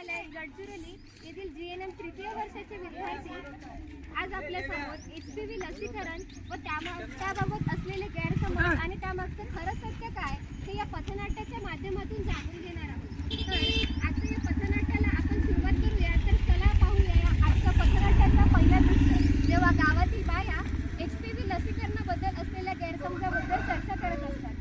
महाविद्यालय गडचिरोली येथील GNM तृतीय वर्षाचे विद्यार्थी आज आपल्या समोर HPV लसीकरण व त्याबाबत असलेले गैरसमज आणि त्यामागचं खरं सत्य काय हे या पथनाट्याच्या माध्यमातून जाणून घेणार आहोत। तर आजच्या या पथनाट्याला आपण सुरुवात करूया। तर चला पाहूया या आजच्या पथनाट्याचा पहिला दृश्य, जेव्हा गावातील बाया HPV लसीकरणाबद्दल असलेल्या गैरसमजाबद्दल चर्चा करत असतात।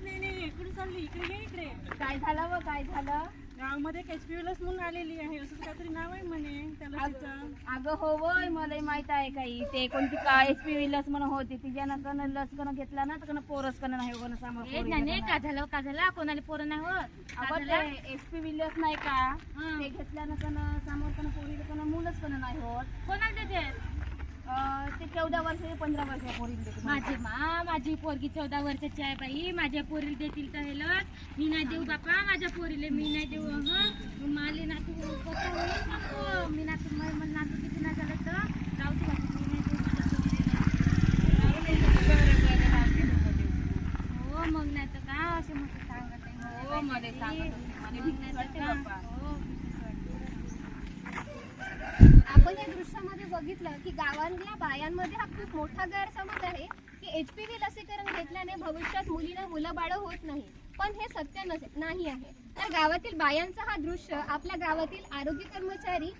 नाही इकडे चालली, इकडे काय झालं व काय झालं? गावामध्ये HPV लस म्हणून आलेली आहे, असं काहीतरी नाव आहे म्हणे त्या लसीचं। अगं हो वय, मला माहित आहे काही ते कोणती का HPV लस म्हणून होती ती ज्यानं लस कन घेतला ना तर पोरस कन नाही होणं समोर का झालं कोणाला पोरं नाही होत? अगं ते HPV लस नाही का ते घेतल्यानं कन समोर कन पोरी कन मुलंच कन नाही होत। कोणाला देते? ते 14 वर्ष 15 वर्ष पोरी देते। माझी पोरगी 14 वर्षाची आहे बाई, माझ्या पोरीला देतील तर हे लस मी नाही देऊ बापा, माझ्या पोरीला मी नाही देऊ। माले नातू कसं होईल नको, मी नातू नातू किती नाही झालं तर राहू दे, मी नाही देऊ। हो मग नाही तर का असे मग सांगत आहे। हो मध्ये सांगत आपण या दृश्यामध्ये बघितलं की गावातल्या बायांमध्ये हा खूप मोठा गैरसमज आहे की HPV लसीकरण घेतल्याने भविष्यात मुलीला मुलं बाळ होत नाही, पण हे सत्य नाही आहे। तर गावातील बायांचा हा दृश्य आपल्या गावातील आरोग्य कर्मचारी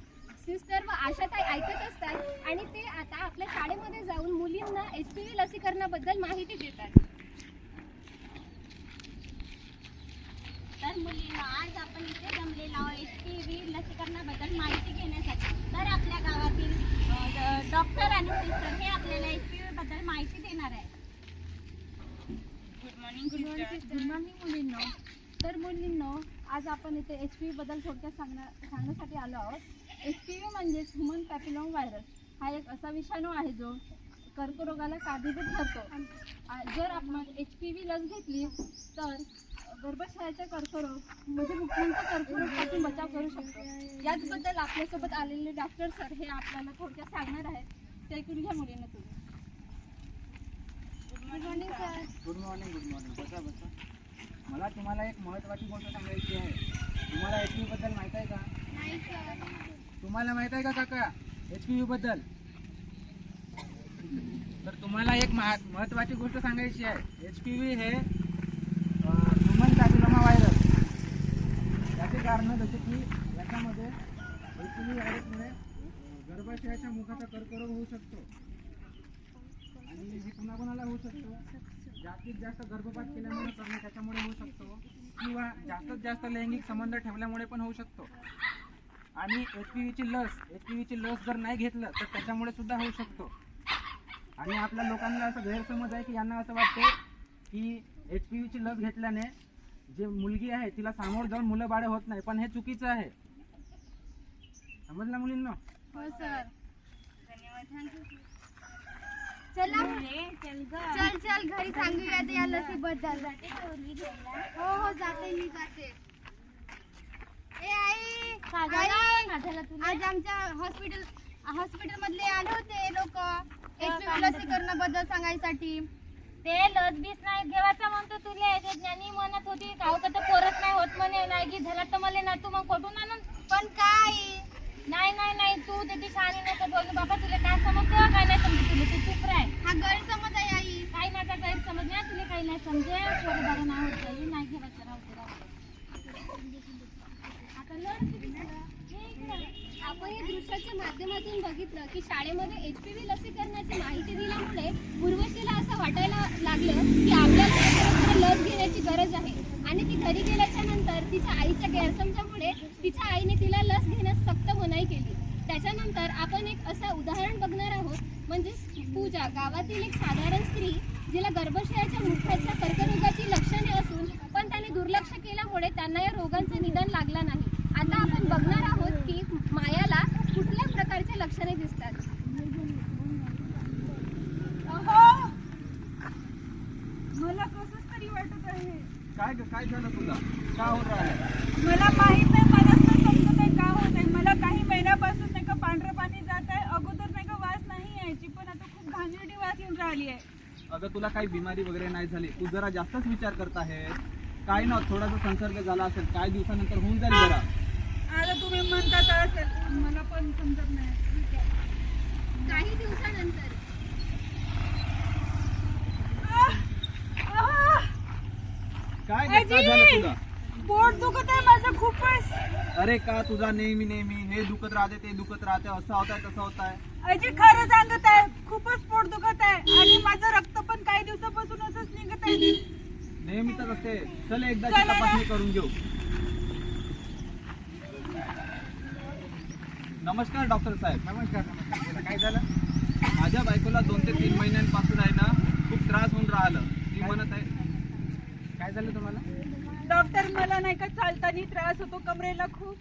सिस्टर व आशाताई ऐकत असतात आणि ते आता आपल्या शाळेमध्ये जाऊन मुलींना HPV लसीकरणाबद्दल माहिती देतात। तर मुलींना आज आपण इथे जमलेलो आहोत HPV लसीकरणाबद्दल माहिती घेण्यासाठी। तर आपल्या गावातील डॉक्टर आणि सिस्टर हे आपल्याला HPV बद्दल माहिती देणार आहे। गुड मॉर्निंग गुड मॉर्निंग मुलींनो। तर मुलींनो, आज आपण इथे HPV बद्दल थोडक्यात सांगण्यासाठी आलो आहोत। HPV म्हणजे ह्युमन पॅपिलोमा व्हायरस हा एक असा विषाणू आहे जो कर्करोगाला कारणीभूत ठरतो। जर आपण HPV लस घेतली तर गर्भाशयाचा कर्करोग म्हणजे मुख्यांचा कर्करोगापासून बचाव करू शकतो। याचबद्दल आपल्यासोबत आलेले डॉक्टर सर हे आपल्याला थोडक्यात सांगणार आहेत, ते ऐकून घ्या मुलींना तुम्ही। Good morning sir. Good morning बसा। मला तुम्हाला एक महत्त्वाची गोष्ट सांगायची आहे। तुम्हाला HPV बद्दल माहित आहे का? नाही सर। तुम्हाला माहित आहे का काका HPV बद्दल? तर तुम्हाला एक महत्त्वाची गोष्ट सांगायची आहे। HPV हे ह्युमन पॅपिलोमा व्हायरस, याचे कारण जसे की याच्यामध्ये HPV व्हायरसमुळे गर्भाशयाच्या मुखाचा कर्करोग होऊ शकतो आणि हे कोणाकोणाला होऊ शकतो? जास्तीत जास्त गर्भपात केल्यामुळे त्याच्यामुळे होऊ शकतो किंवा जास्तीत जास्त लैंगिक संबंध ठेवल्यामुळे पण होऊ शकतो। आणि HPV ची लस जर नाही घेतलं तर त्याच्यामुळे सुद्धा होऊ शकतो। आणि आपल्या लोकांना असं गैरसमज आहे की यांना असं वाटते की HPV ची लस घेतल्याने जे मुलगी आहे तिला समोर जाऊन मुलं बाळ होत नाही, पण हे चुकीचं आहे। समजलं मुलींना? हो सर। चला चल घरी सांगूया या लसीबद्दल। हो जाते मी जाते। ए आई आज आमच्या हॉस्पिटल मधले आले होते लोक HPV लसीकरणाबद्दल सांगायसाठी। ते लस बीस नाही घेवायचं म्हणतो तुला, ज्ञानी म्हणत होती का तर पोरत नाही होत म्हणे, नाही झाला तर मला ना तू मग कुठून आणून? पण काय नाही तू त्याची शहाणी नको बोलू बाबा, तुला काय समजतं काय नाही समजत, तुला तू चुप राह। हा गैरसमज आहे आई। काही माझा गैरसमज नाही, तुला काही नाही समजे, थोडं बरं नाही होत जाईल, नाही घेवायचं राहू आपण या दृश्याच्या माध्यमातून बघितलं की शाळेमध्ये HPV लसीकरणाची माहिती दिल्यामुळे उर्वशीला असं वाटायला लागलं की आपल्याला लस घेण्याची गरज आहे आणि ती घरी गेल्याच्या नंतर तिच्या आईच्या गैरसमजामुळे तिच्या आईने तिला लस घेण्यास सक्त मनाई केली। त्याच्यानंतर आपण एक असं उदाहरण बघणार आहोत, म्हणजे पूजा, गावातील एक साधारण स्त्री जिला गर्भाशयाच्या मुखाच्या कर्करोगाची लक्षणे असून पण त्याने दुर्लक्ष केल्यामुळे त्यांना या रोगांचे निदान लागला नाही। आता आपण बघणार आहोत की मायाला कुठल्या प्रकारचे लक्षणे दिसतात। मला कसंच तरी वाटत आहे। काय झालं तुला? का होत राहिलं? मला माहित नाही, मला समजत आहे का होत आहे। मला काही महिन्यापासून नाही का पांढरं पाणी जात आहे, अगोदर नाही का वास नाही यायची, पण आता खूप घाणेरडी वास येऊन राहिली आहे। अगं तुला काही बिमारी वगैरे नाही झाली, तू जरा जास्तच विचार करत आहे। काही ना थोडासा संसर्ग झाला असेल, काही दिवसानंतर होऊन जाईल बरा. आता तुम्ही म्हणता तर असेल, मला पण समजत नाही. काही दिवसानंतर काय काय झालं तुला? पोट दुखत आहे माझं खूपच. अरे का तुझा नेहमी नेहमी हे दुखत राहते ते दुखत राहते, असं होत आहे तसं होत आहे? अजी खरं सांगत आहे, खूपच पोट दुखत आहे आणि माझं रक्त पण काही दिवसापासून असंच निघत आहे. नेहमी तर असते. चल एकदाची चला ना. तपासणी करून घेऊ. नमस्कार डॉक्टर साहेब. नमस्कार नमस्कार. बोला, काय झालं? माझ्या बायकोला 2 ते 3 महिन्यांपासून आहे ना खूप त्रास होऊन राहिलं. ती म्हणत आहे. काय झालं तुम्हाला? डॉक्टर मला नाही का चालताना त्रास होतो कमरेला खूप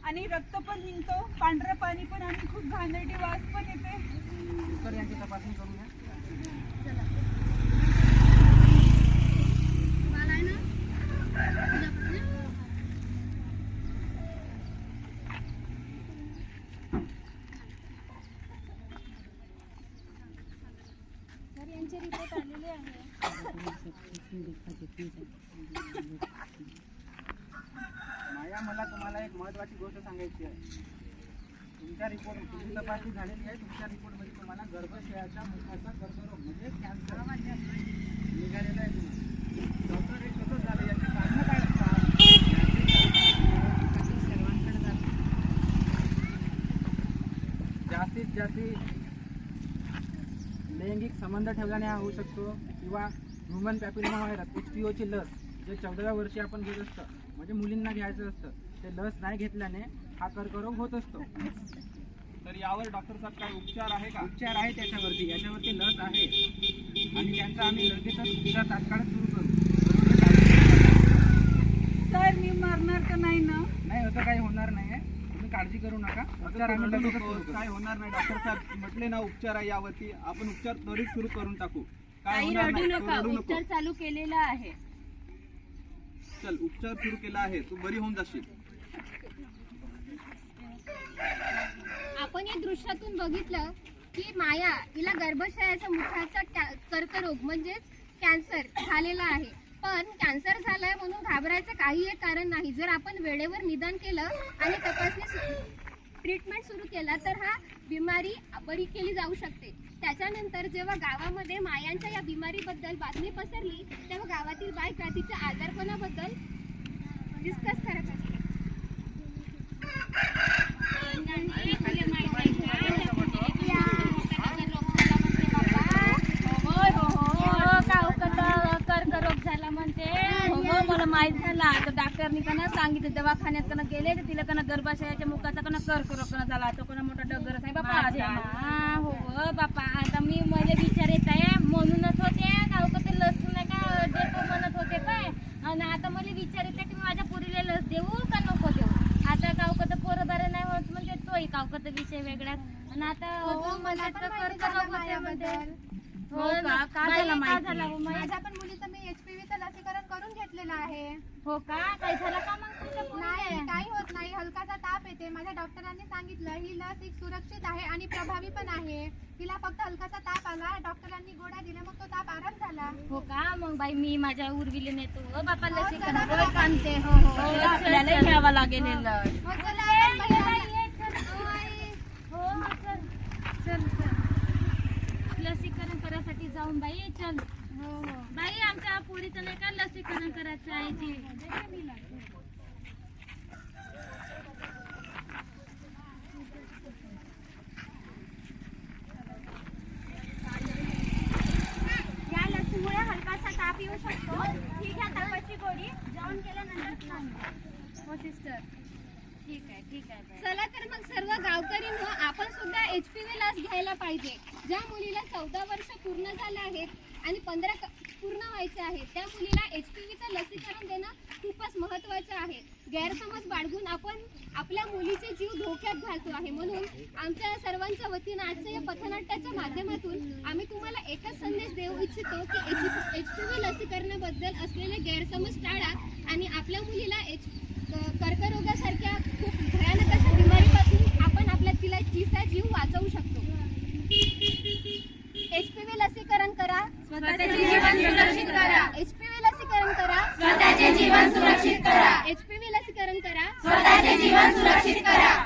आणि रक्त पण निघतो, पांढरं पाणी पण आणि खूप घाणेरडी वास पण येते. तर यांची तपासणी करूया. मला आहे ना तर यांचे रिपोर्ट आलेले आहे. माया, मला तुम्हाला एक महत्त्वाची गोष्ट सांगायची आहे. तुमच्या रिपोर्ट तुमची तपासणी झालेली आहे. तुमच्या रिपोर्टमध्ये तुम्हाला गर्भाशयाच्या मुखाचा कर्करोग म्हणजे कॅन्सर निघालेला आहे. तुम्हाला डॉक्टर हे कसं झालं, याची कारणं काय असतात? सर्वांकडे जास्तीत जास्त लैंगिक संबंध ठेवल्याने हा होऊ शकतो, किंवा ह्युमन पॅपिलोमा व्हायरस HPV ची लस जे 14व्या वर्षी आपण घेत असतं, म्हणजे मुलींना घ्यायचं असतं, ते लस नाही घेतल्याने हा कर्करोग होत असतो. तर यावर डॉक्टर साहेब काय उपचार आहे का? उपचार आहे याच्यावरती लस आहे आणि त्यांचा आम्ही लगेचच उपचार तात्काळ सुरू करू. सर मी मरणार तर नाही ना? नाही, असं काही होणार नाही, तुम्ही काळजी करू नका. उपचार आम्ही लगेचच सुरू करू. काय होणार नाही. डॉक्टर साहेब म्हटले ना उपचार आहे यावरती, आपण उपचार त्वरित सुरू करून टाकू. काय काही होणार रडू नाही. तू नका, रडू नको. उपचार चालू केलेला आहे. चल उपचार सुरू केला आहे, तू बरी होऊन जाशील. आपण या दृश्यातून बघितलं की माया हिला गर्भाशयाच्या मुखाचा कर्करोग म्हणजेच कॅन्सर झालेला आहे. पण कॅन्सर झालाय म्हणून घाबरायचं काही एक कारण नाही. जर आपण वेळेवर निदान केलं आणि तपासणी ट्रीटमेंट सुरू केला तर हा बिमारी बरी केली जाऊ शकते. त्याच्यानंतर जेव्हा गावामध्ये मायांच्या या बिमारीबद्दल बातमी पसरली तेव्हा गावातील बायका तिच्या आजारपणाबद्दल डिस्कस करत असते. कर्करोग झाला म्हणते. हो मला माहित झाला. आता डॉक्टरनी कना सांगितलं, दवाखान्यात कना गेले तर तिला कना गर्भाशयाच्या मुखाचा कना कर्करोग कना झाला. तो कना मोठा डगर आहे बापा. हो बापा, आता मी मला विचार येत आहे म्हणूनच होते गाव का ते लस नाही का देतो म्हणत होते काय, आणि आता मला विचार येत आहे की माझ्या पुरीला लस देऊ का नको देऊ. आता गाव का तर पोरं बरं नाही होत म्हणजे तोही गाव का विषय वेगळाच. आणि आता मला पण माहिती झालं मायाबद्दल. हो का, काय झालं माहिती? माझ्या पण मुलीचं मी HPVचं लसीकरण करून घेतलेलं आहे. हो का, काय झालं का मग तुमच्या नाही पुरीला? काही होत नाही, हलकासा ताप येते. माझ्या डॉक्टरांनी सांगितलं ही लस एक सुरक्षित आहे आणि प्रभावी पण आहे. तिला फक्त हलकासा ताप आला, डॉक्टरांनी गोळ्या दिल्या, मग तो ताप आराम झाला. हो का, मग बाई मी माझ्या उर्विले नेतो. हो बापा हो, लसीकरण चला बरं. कांते. हो आपल्याला घ्यावा लागेल हे लस. मग चला आपण महिलांना- हो, आई. हो चल लसीकरण करायसाठी जाऊन बाई चल. हो बाई, आमच्या पोरीचं नाही का लसीकरण करायचं आहे जी. या लसीमुळे हलकासा ताप येऊ शकतो. ही घ्या तापाची गोळी, जेवण केल्यानंतर खाऊ. हो सिस्टर, ठीक आहे बाई. चला तर मग सर्व गावकरींनो आपण सुद्धा HPV लस घ्यायला पाहिजे. ज्या मुलीला 14 वर्ष पूर्ण झाले आहेत आणि 15 पूर्ण व्हायचे आहेत त्या मुलीला HPVचं लसीकरण देणं खूपच महत्त्वाचं आहे. गैरसमज बाळगून आपण आपल्या मुलीचे जीव धोक्यात घालतो आहे. म्हणून आमच्या सर्वांच्या वतीनं आजच्या या पथनाट्याच्या माध्यमातून आम्ही तुम्हाला एकच संदेश देऊ इच्छितो की HPV लसीकरणाबद्दल असलेले गैरसमज टाळा आणि आपल्या मुलीला कर्करोगासारख्या खूप भयानक अशा बिमारीपासून आपण तिचा जीव वाचवू शकतो. HPV लसीकरण करा, स्वतःचे जीवन सुरक्षित करा. HPV लसीकरण करा, स्वतःचे जीवन स्वतःचे जीवन सुरक्षित करा.